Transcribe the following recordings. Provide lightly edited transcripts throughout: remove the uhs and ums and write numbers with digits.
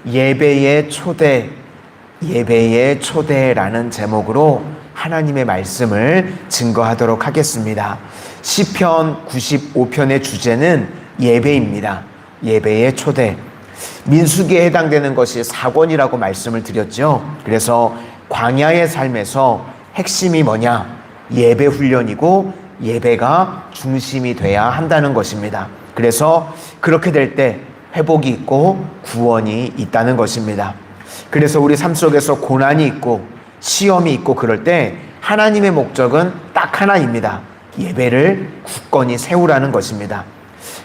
예배의 초대, 예배의 초대라는 제목으로 하나님의 말씀을 증거하도록 하겠습니다. 시편 95편의 주제는 예배입니다. 예배의 초대. 민수기에 해당되는 것이 4권이라고 말씀을 드렸죠. 그래서 광야의 삶에서 핵심이 뭐냐? 예배 훈련이고 예배가 중심이 돼야 한다는 것입니다. 그래서 그렇게 될 때 회복이 있고 구원이 있다는 것입니다. 그래서 우리 삶 속에서 고난이 있고 시험이 있고 그럴 때 하나님의 목적은 딱 하나입니다. 예배를 굳건히 세우라는 것입니다.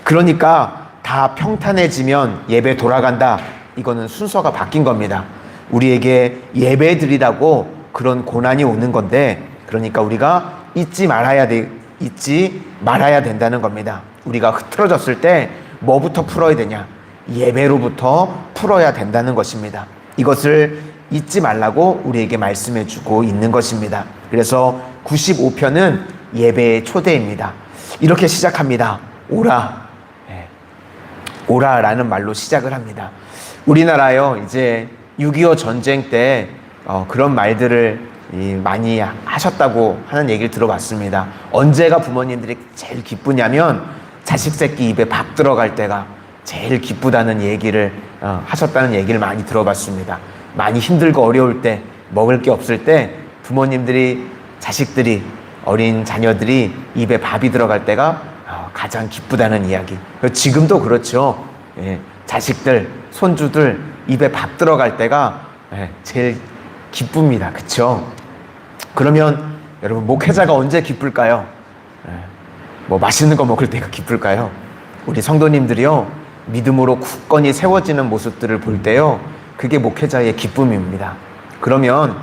그러니까 다 평탄해지면 예배 돌아간다. 이거는 순서가 바뀐 겁니다. 우리에게 예배 드리라고 그런 고난이 오는 건데, 그러니까 우리가 잊지 말아야 된다는 겁니다. 우리가 흐트러졌을 때 뭐부터 풀어야 되냐? 예배로부터 풀어야 된다는 것입니다. 이것을 잊지 말라고 우리에게 말씀해 주고 있는 것입니다. 그래서 95편은 예배의 초대입니다. 이렇게 시작합니다. 오라. 오라라는 말로 시작을 합니다. 우리나라요, 이제 6.25 전쟁 때 그런 말들을 많이 하셨다고 하는 얘기를 들어봤습니다. 언제가 부모님들이 제일 기쁘냐면 자식 새끼 입에 밥 들어갈 때가 제일 기쁘다는 얘기를 하셨다는 얘기를 많이 들어봤습니다. 많이 힘들고 어려울 때, 먹을 게 없을 때 부모님들이, 자식들이, 어린 자녀들이 입에 밥이 들어갈 때가 가장 기쁘다는 이야기. 지금도 그렇죠. 자식들, 손주들 입에 밥 들어갈 때가 제일 기쁩니다. 그렇죠? 그러면 여러분, 목회자가 언제 기쁠까요? 뭐 맛있는 거 먹을 때가 기쁠까요? 우리 성도님들이요, 믿음으로 굳건히 세워지는 모습들을 볼 때요, 그게 목회자의 기쁨입니다. 그러면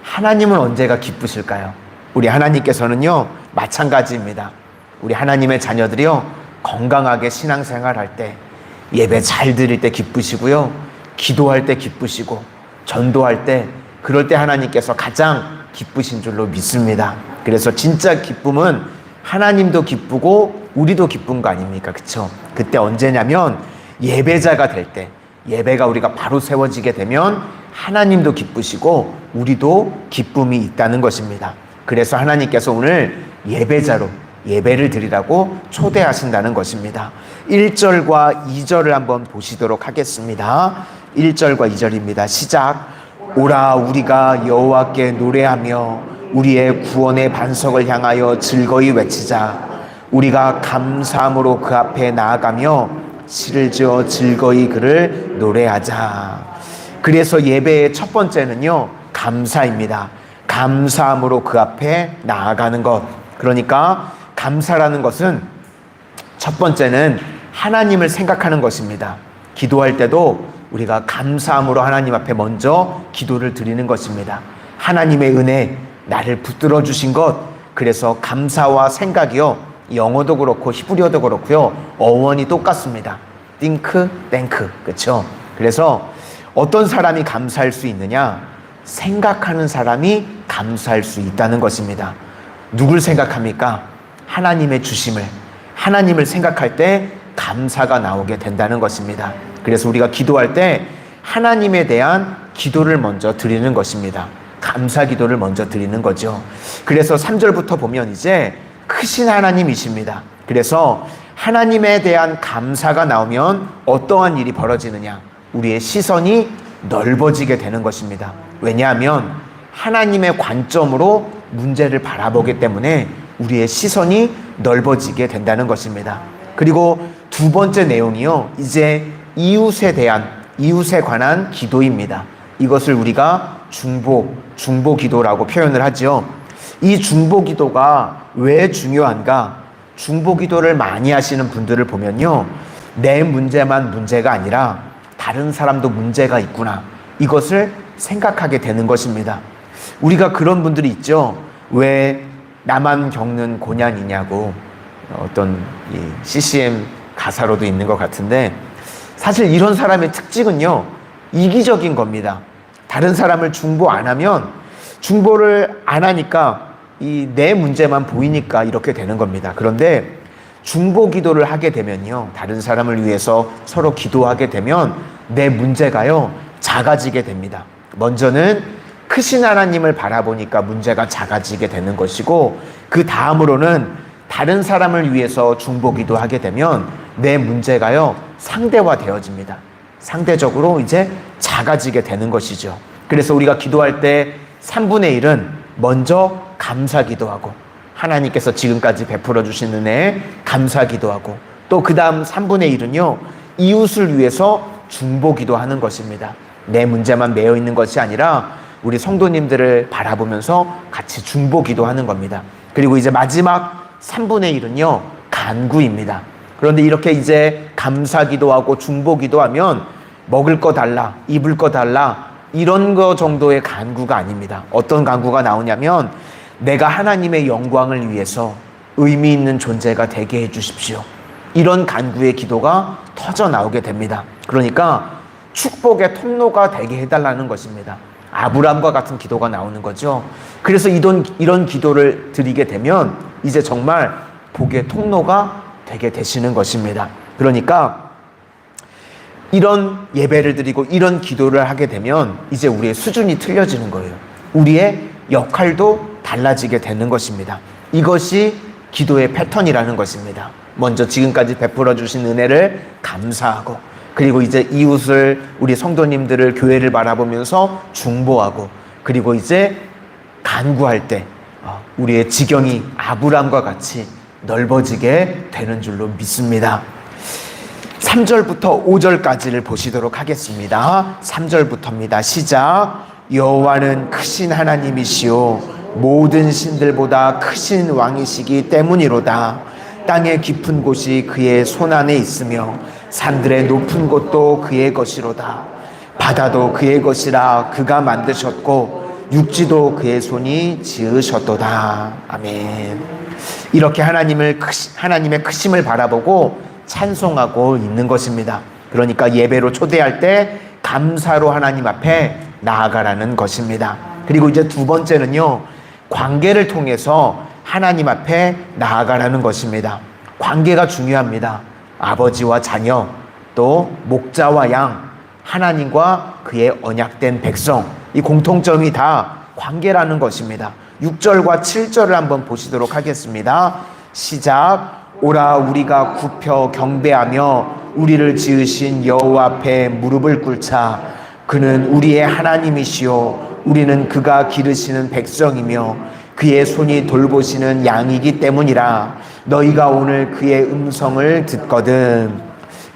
하나님은 언제가 기쁘실까요? 우리 하나님께서는요, 마찬가지입니다. 우리 하나님의 자녀들이요, 건강하게 신앙생활할 때, 예배 잘 드릴 때 기쁘시고요, 기도할 때 기쁘시고, 전도할 때, 그럴 때 하나님께서 가장 기쁘신 줄로 믿습니다. 그래서 진짜 기쁨은 하나님도 기쁘고 우리도 기쁜 거 아닙니까? 그쵸? 그때 언제냐면 예배자가 될 때, 예배가 우리가 바로 세워지게 되면 하나님도 기쁘시고 우리도 기쁨이 있다는 것입니다. 그래서 하나님께서 오늘 예배자로 예배를 드리라고 초대하신다는 것입니다. 1절과 2절을 한번 보시도록 하겠습니다. 1절과 2절입니다. 시작. 오라, 우리가 여호와께 노래하며 우리의 구원의 반석을 향하여 즐거이 외치자. 우리가 감사함으로 그 앞에 나아가며 시를 지어 즐거이 그를 노래하자. 그래서 예배의 첫 번째는요, 감사입니다. 감사함으로 그 앞에 나아가는 것. 그러니까 감사라는 것은 첫 번째는 하나님을 생각하는 것입니다. 기도할 때도 우리가 감사함으로 하나님 앞에 먼저 기도를 드리는 것입니다. 하나님의 은혜, 나를 붙들어 주신 것. 그래서 감사와 생각이요, 영어도 그렇고 히브리어도 그렇고요, 어원이 똑같습니다. think, thank. 그렇죠? 그래서 어떤 사람이 감사할 수 있느냐? 생각하는 사람이 감사할 수 있다는 것입니다. 누굴 생각합니까? 하나님의 주심을, 하나님을 생각할 때 감사가 나오게 된다는 것입니다. 그래서 우리가 기도할 때 하나님에 대한 기도를 먼저 드리는 것입니다. 감사 기도를 먼저 드리는 거죠. 그래서 3절부터 보면 이제 크신 하나님이십니다. 그래서 하나님에 대한 감사가 나오면 어떠한 일이 벌어지느냐? 우리의 시선이 넓어지게 되는 것입니다. 왜냐하면 하나님의 관점으로 문제를 바라보기 때문에 우리의 시선이 넓어지게 된다는 것입니다. 그리고 두 번째 내용이요, 이제 이웃에 관한 기도입니다. 이것을 우리가 중보 기도라고 표현을 하죠. 이 중보 기도가 왜 중요한가? 중보 기도를 많이 하시는 분들을 보면요, 내 문제만 문제가 아니라 다른 사람도 문제가 있구나, 이것을 생각하게 되는 것입니다. 우리가 그런 분들이 있죠. 왜 나만 겪는 고난이냐고, 어떤 CCM 가사로도 있는 것 같은데, 사실 이런 사람의 특징은요, 이기적인 겁니다. 다른 사람을 중보 안 하면, 중보를 안 하니까 내 문제만 보이니까 이렇게 되는 겁니다. 그런데 중보 기도를 하게 되면요, 다른 사람을 위해서 서로 기도하게 되면 내 문제가요 작아지게 됩니다. 먼저는 크신 하나님을 바라보니까 문제가 작아지게 되는 것이고, 그 다음으로는 다른 사람을 위해서 중보기도 하게 되면 내 문제가요 상대화되어집니다. 상대적으로 이제 작아지게 되는 것이죠. 그래서 우리가 기도할 때 3분의 1은 먼저 감사기도하고, 하나님께서 지금까지 베풀어 주신 은혜에 감사기도하고, 또 그 다음 3분의 1은요 이웃을 위해서 중보기도하는 것입니다. 내 문제만 매여 있는 것이 아니라 우리 성도님들을 바라보면서 같이 중보기도하는 겁니다. 그리고 이제 마지막 3분의 1은요 간구입니다. 그런데 이렇게 이제 감사기도하고 중보기도하면 먹을 거 달라, 입을 거 달라, 이런 거 정도의 간구가 아닙니다. 어떤 간구가 나오냐면, 내가 하나님의 영광을 위해서 의미 있는 존재가 되게 해주십시오, 이런 간구의 기도가 터져 나오게 됩니다. 그러니까 축복의 통로가 되게 해달라는 것입니다. 아브람과 같은 기도가 나오는 거죠. 그래서 이런 기도를 드리게 되면 이제 정말 복의 통로가 되게 되시는 것입니다. 그러니까 이런 예배를 드리고 이런 기도를 하게 되면 이제 우리의 수준이 틀려지는 거예요. 우리의 역할도 달라지게 되는 것입니다. 이것이 기도의 패턴이라는 것입니다. 먼저 지금까지 베풀어 주신 은혜를 감사하고, 그리고 이제 이웃을, 우리 성도님들을, 교회를 바라보면서 중보하고, 그리고 이제 간구할 때 우리의 지경이 아브람과 같이 넓어지게 되는 줄로 믿습니다. 3절부터 5절까지를 보시도록 하겠습니다. 3절부터입니다. 시작. 여호와는 크신 하나님이시오 모든 신들보다 크신 왕이시기 때문이로다. 땅의 깊은 곳이 그의 손 안에 있으며 산들의 높은 곳도 그의 것이로다. 바다도 그의 것이라 그가 만드셨고 육지도 그의 손이 지으셨도다. 아멘. 이렇게 하나님의 크심을 바라보고 찬송하고 있는 것입니다. 그러니까 예배로 초대할 때 감사로 하나님 앞에 나아가라는 것입니다. 그리고 이제 두 번째는요, 관계를 통해서 하나님 앞에 나아가라는 것입니다. 관계가 중요합니다. 아버지와 자녀, 또 목자와 양, 하나님과 그의 언약된 백성, 이 공통점이 다 관계라는 것입니다. 6절과 7절을 한번 보시도록 하겠습니다. 시작. 오라 우리가 굽혀 경배하며 우리를 지으신 여호와 앞에 무릎을 꿇자. 그는 우리의 하나님이시요 우리는 그가 기르시는 백성이며 그의 손이 돌보시는 양이기 때문이라. 너희가 오늘 그의 음성을 듣거든.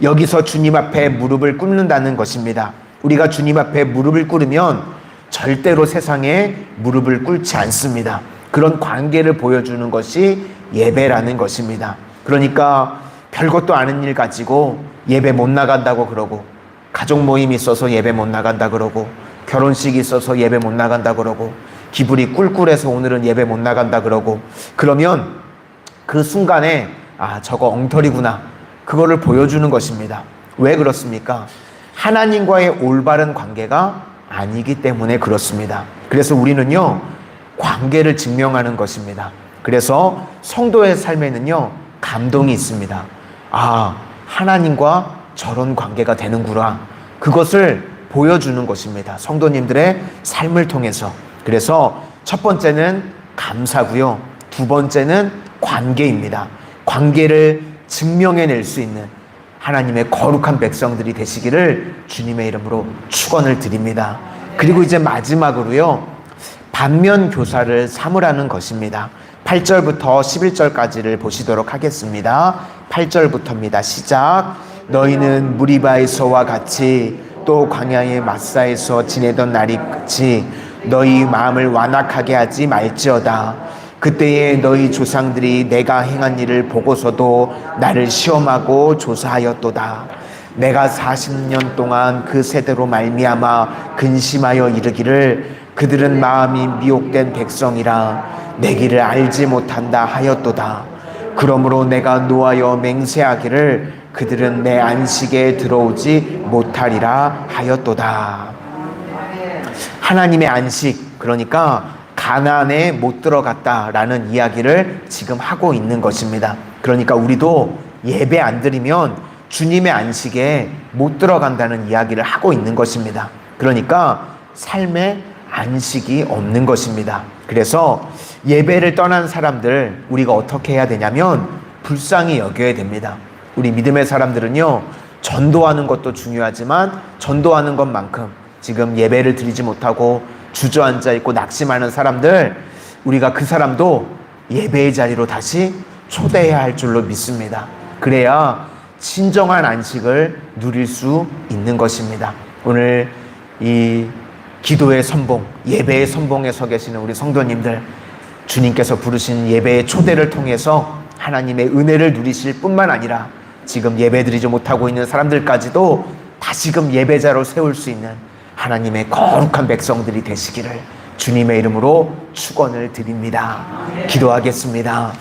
여기서 주님 앞에 무릎을 꿇는다는 것입니다. 우리가 주님 앞에 무릎을 꿇으면 절대로 세상에 무릎을 꿇지 않습니다. 그런 관계를 보여주는 것이 예배라는 것입니다. 그러니까 별것도 아닌 일 가지고 예배 못 나간다고 그러고, 가족 모임이 있어서 예배 못 나간다 그러고, 결혼식이 있어서 예배 못 나간다 그러고, 기분이 꿀꿀해서 오늘은 예배 못 나간다 그러고, 그러면 그 순간에 저거 엉터리구나, 그거를 보여주는 것입니다. 왜 그렇습니까? 하나님과의 올바른 관계가 아니기 때문에 그렇습니다. 그래서 우리는요 관계를 증명하는 것입니다. 그래서 성도의 삶에는요 감동이 있습니다. 하나님과 저런 관계가 되는구나, 그것을 보여주는 것입니다. 성도님들의 삶을 통해서. 그래서 첫 번째는 감사고요, 두 번째는 관계입니다. 관계를 증명해낼 수 있는 하나님의 거룩한 백성들이 되시기를 주님의 이름으로 축원을 드립니다. 그리고 이제 마지막으로요, 반면 교사를 삼으라는 것입니다. 8절부터 11절까지를 보시도록 하겠습니다. 8절부터입니다. 시작. 너희는 무리바에서와 같이 또 광야의 마사에서 지내던 날이 같이 너희 마음을 완악하게 하지 말지어다. 그때에 너희 조상들이 내가 행한 일을 보고서도 나를 시험하고 조사하였도다. 내가 40년 동안 그 세대로 말미암아 근심하여 이르기를 그들은 마음이 미혹된 백성이라 내 길을 알지 못한다 하였도다. 그러므로 내가 노하여 맹세하기를 그들은 내 안식에 들어오지 못하리라 하였도다. 하나님의 안식, 그러니까 가나안에 못 들어갔다라는 이야기를 지금 하고 있는 것입니다. 그러니까 우리도 예배 안 드리면 주님의 안식에 못 들어간다는 이야기를 하고 있는 것입니다. 그러니까 삶에 안식이 없는 것입니다. 그래서 예배를 떠난 사람들 우리가 어떻게 해야 되냐면 불쌍히 여겨야 됩니다. 우리 믿음의 사람들은요, 전도하는 것도 중요하지만 전도하는 것만큼 지금 예배를 드리지 못하고 주저앉아 있고 낙심하는 사람들, 우리가 그 사람도 예배의 자리로 다시 초대해야 할 줄로 믿습니다. 그래야 진정한 안식을 누릴 수 있는 것입니다. 오늘 이 기도의 선봉, 예배의 선봉에 서 계시는 우리 성도님들, 주님께서 부르신 예배의 초대를 통해서 하나님의 은혜를 누리실 뿐만 아니라 지금 예배드리지 못하고 있는 사람들까지도 다시금 예배자로 세울 수 있는 하나님의 거룩한 백성들이 되시기를 주님의 이름으로 축원을 드립니다. 기도하겠습니다.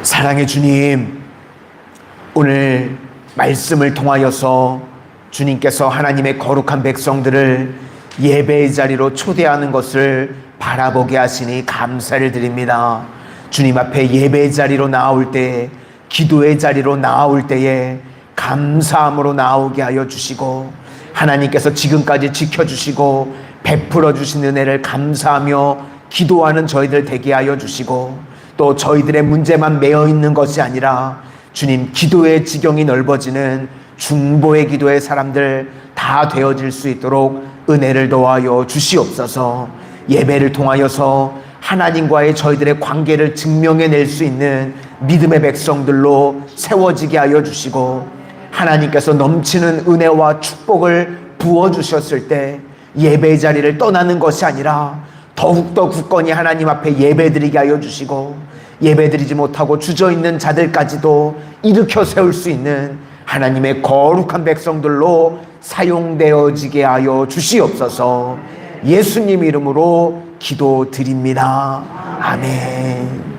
사랑의 주님, 오늘 말씀을 통하여서 주님께서 하나님의 거룩한 백성들을 예배의 자리로 초대하는 것을 바라보게 하시니 감사를 드립니다. 주님 앞에 예배의 자리로 나올 때에, 기도의 자리로 나올 때에 감사함으로 나오게 하여 주시고, 하나님께서 지금까지 지켜주시고 베풀어 주신 은혜를 감사하며 기도하는 저희들 되게 하여 주시고, 또 저희들의 문제만 매여 있는 것이 아니라 주님, 기도의 지경이 넓어지는 중보의 기도의 사람들 다 되어질 수 있도록 은혜를 도와여 주시옵소서. 예배를 통하여서 하나님과의 저희들의 관계를 증명해낼 수 있는 믿음의 백성들로 세워지게 하여 주시고, 하나님께서 넘치는 은혜와 축복을 부어주셨을 때 예배의 자리를 떠나는 것이 아니라 더욱더 굳건히 하나님 앞에 예배드리게 하여 주시고, 예배드리지 못하고 주저있는 자들까지도 일으켜 세울 수 있는 하나님의 거룩한 백성들로 사용되어지게 하여 주시옵소서. 예수님 이름으로 기도드립니다. 아멘.